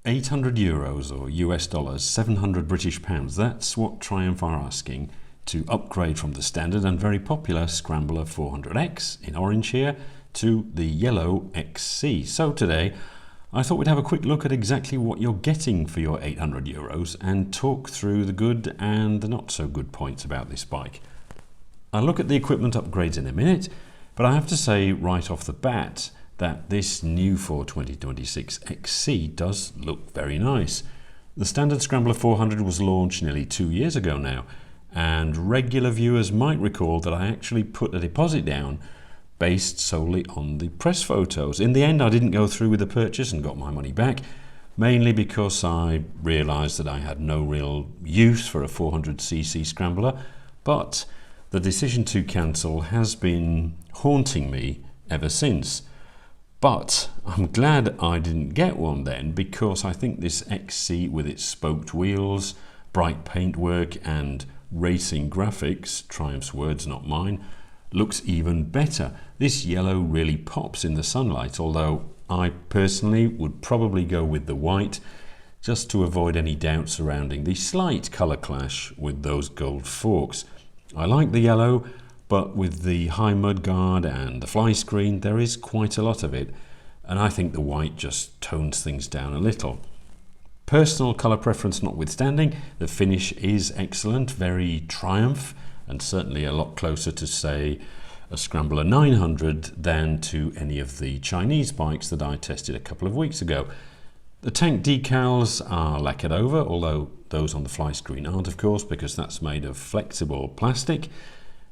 800 euros or US dollars, 700 British pounds. That's what Triumph are asking to upgrade from the standard and very popular Scrambler 400X in orange here to the yellow XC. So today I thought we'd have a quick look at exactly what you're getting for your 800 euros and talk through the good and the not so good points about this bike. I'll look at the equipment upgrades in a minute, but I have to say right off the bat that this new for 2026 XC does look very nice. The standard Scrambler 400 was launched nearly 2 years ago now, and regular viewers might recall that I actually put a deposit down based solely on the press photos. In the end, I didn't go through with the purchase and got my money back, mainly because I realized that I had no real use for a 400cc Scrambler, but the decision to cancel has been haunting me ever since. But I'm glad I didn't get one then, because I think this XC with its spoked wheels, bright paintwork and racing graphics, Triumph's words not mine, looks even better. This yellow really pops in the sunlight, although I personally would probably go with the white just to avoid any doubt surrounding the slight colour clash with those gold forks. I like the yellow, but with the high mudguard and the fly screen there is quite a lot of it, and I think the white just tones things down a little. Personal colour preference notwithstanding, the finish is excellent, very Triumph, and certainly a lot closer to, say, a Scrambler 900 than to any of the Chinese bikes that I tested a couple of weeks ago. The tank decals are lacquered over, although those on the fly screen aren't, of course, because that's made of flexible plastic.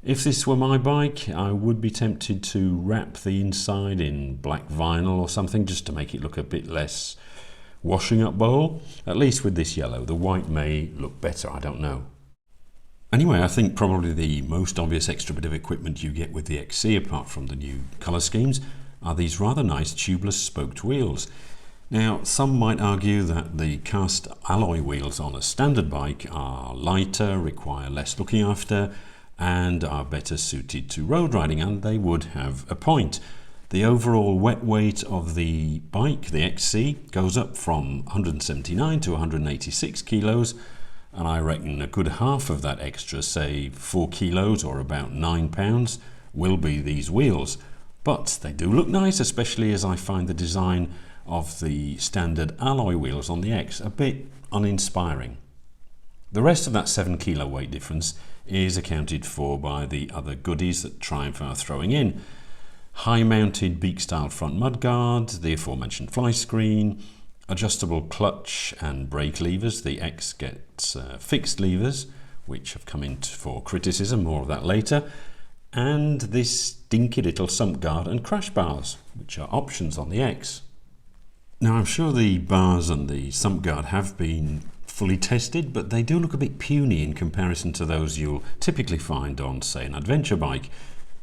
If this were my bike, I would be tempted to wrap the inside in black vinyl or something just to make it look a bit less washing up bowl. At least with this yellow. The white may look better, I don't know. Anyway, I think probably the most obvious extra bit of equipment you get with the XC, apart from the new colour schemes, are these rather nice tubeless spoked wheels. Now, some might argue that the cast alloy wheels on a standard bike are lighter, require less looking after, and are better suited to road riding, and they would have a point. The overall wet weight of the bike, the XC, goes up from 179 to 186 kilos, and I reckon a good half of that extra, say 4 kilos or about 9 pounds, will be these wheels. But they do look nice, especially as I find the design of the standard alloy wheels on the X a bit uninspiring. The rest of that 7 kilo weight difference is accounted for by the other goodies that Triumph are throwing in. High-mounted beak-style front mudguard, the aforementioned fly screen, adjustable clutch and brake levers. The X gets fixed levers, which have come in for criticism, more of that later, and this dinky little sump guard and crash bars, which are options on the X. Now, I'm sure the bars and the sump guard have been fully tested, but they do look a bit puny in comparison to those you'll typically find on, say, an adventure bike.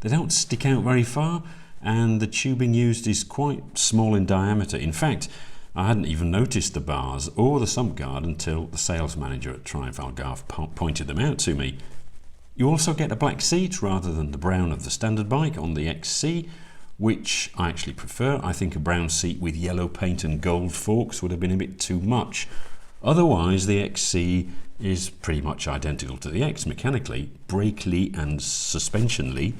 They don't stick out very far, and the tubing used is quite small in diameter. In fact, I hadn't even noticed the bars or the sump guard until the sales manager at Triumph Algarve pointed them out to me. You also get a black seat rather than the brown of the standard bike on the XC, which I actually prefer. I think a brown seat with yellow paint and gold forks would have been a bit too much. Otherwise, the XC is pretty much identical to the X mechanically, brakely and suspensionly.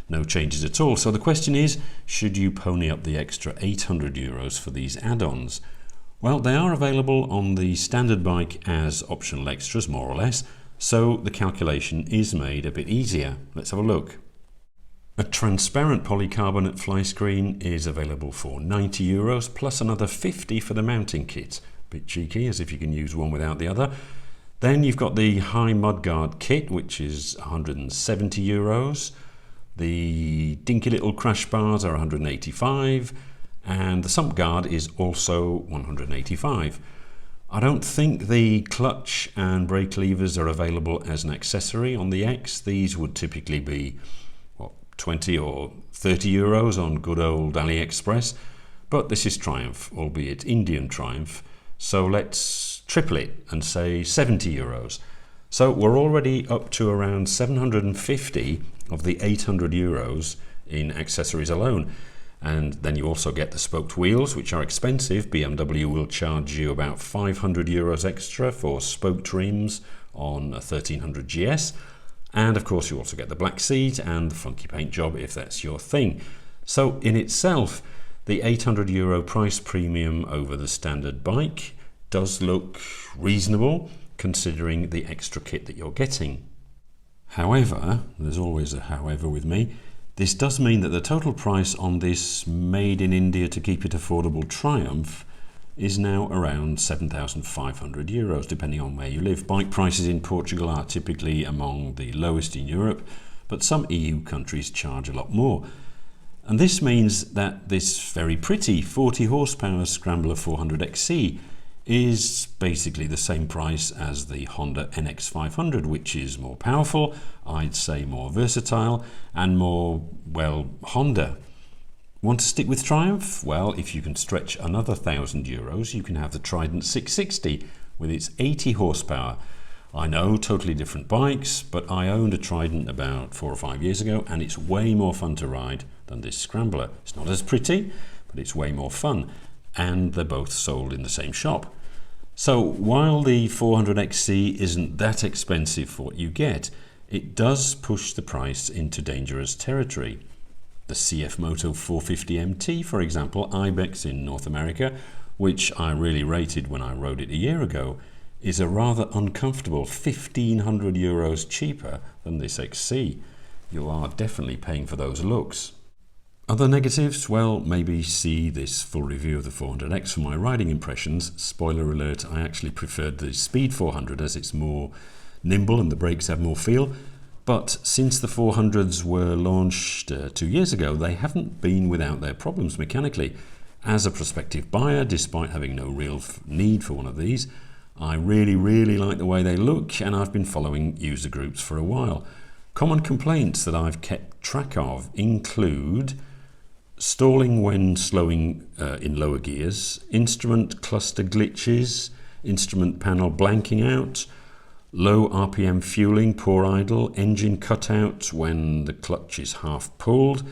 No changes at all. So the question is, should you pony up the extra 800 euros for these add-ons? Well, they are available on the standard bike as optional extras, more or less, so the calculation is made a bit easier. Let's have a look. A transparent polycarbonate fly screen is available for 90 euros plus another 50 for the mounting kit. Bit cheeky, as if you can use one without the other. Then you've got the high mudguard kit, which is 170 euros. The dinky little crash bars are 185, and the sump guard is also 185. I don't think the clutch and brake levers are available as an accessory on the X. These would typically be 20 or 30 euros on good old AliExpress, but this is Triumph, albeit Indian Triumph, so let's triple it and say 70 euros. So we're already up to around 750 of the 800 euros in accessories alone. And then you also get the spoked wheels, which are expensive. BMW will charge you about 500 euros extra for spoked rims on a 1300 GS. And of course you also get the black seat and the funky paint job if that's your thing. So in itself, the 800 euro price premium over the standard bike does look reasonable considering the extra kit that you're getting. However, there's always a however with me, this does mean that the total price on this made in India to keep it affordable Triumph is now around 7,500 euros, depending on where you live. Bike prices in Portugal are typically among the lowest in Europe, but some EU countries charge a lot more. And this means that this very pretty 40 horsepower Scrambler 400XC is basically the same price as the Honda NX500, which is more powerful, I'd say more versatile, and more, well, Honda. Want to stick with Triumph? Well, if you can stretch another 1,000 euros, you can have the Trident 660 with its 80 horsepower. I know, totally different bikes, but I owned a Trident about 4 or 5 years ago, and it's way more fun to ride than this Scrambler. It's not as pretty, but it's way more fun. And they're both sold in the same shop. So while the 400XC isn't that expensive for what you get, it does push the price into dangerous territory. The CF Moto 450 MT, for example, Ibex in North America, which I really rated when I rode it a year ago, is a rather uncomfortable 1,500 euros cheaper than this XC. You are definitely paying for those looks. Other negatives? Well, maybe see this full review of the 400X for my riding impressions. Spoiler alert, I actually preferred the Speed 400 as it's more nimble and the brakes have more feel. But since the 400s were launched 2 years ago, they haven't been without their problems mechanically. As a prospective buyer, despite having no real need for one of these, I really like the way they look, and I've been following user groups for a while. Common complaints that I've kept track of include stalling when slowing in lower gears, instrument cluster glitches, instrument panel blanking out, low RPM fueling, poor idle, engine cutout when the clutch is half pulled,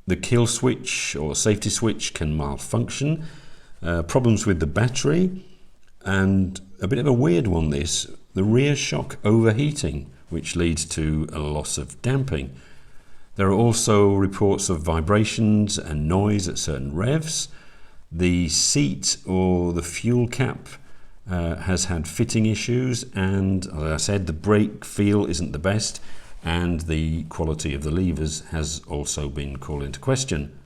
the kill switch or safety switch can malfunction, problems with the battery, and a bit of a weird one this, the rear shock overheating, which leads to a loss of damping. There are also reports of vibrations and noise at certain revs. The seat or the fuel cap has had fitting issues, and as I said, the brake feel isn't the best, and the quality of the levers has also been called into question.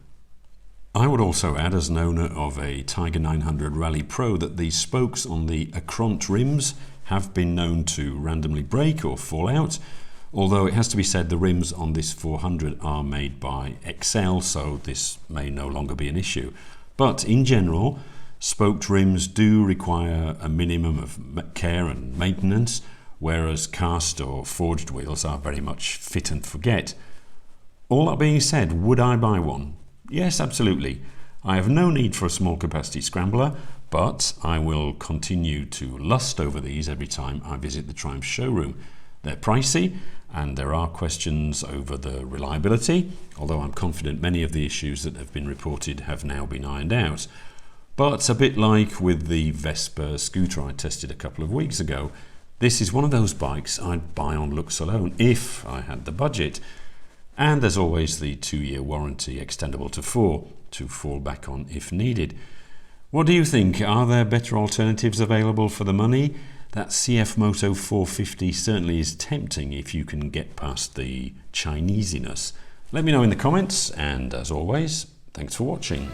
I would also add, as an owner of a Tiger 900 Rally Pro, that the spokes on the Acront rims have been known to randomly break or fall out, although it has to be said the rims on this 400 are made by XL, so this may no longer be an issue. But in general, spoked rims do require a minimum of care and maintenance, whereas cast or forged wheels are very much fit and forget. All that being said, would I buy one? Yes, absolutely. I have no need for a small capacity Scrambler, but I will continue to lust over these every time I visit the Triumph showroom. They're pricey, and there are questions over the reliability, although I'm confident many of the issues that have been reported have now been ironed out. But a bit like with the Vespa scooter I tested a couple of weeks ago, this is one of those bikes I'd buy on looks alone if I had the budget. And there's always the 2-year warranty extendable to 4 to fall back on if needed. What do you think? Are there better alternatives available for the money? That CF Moto 450 certainly is tempting if you can get past the Chinesiness. Let me know in the comments, and as always, thanks for watching.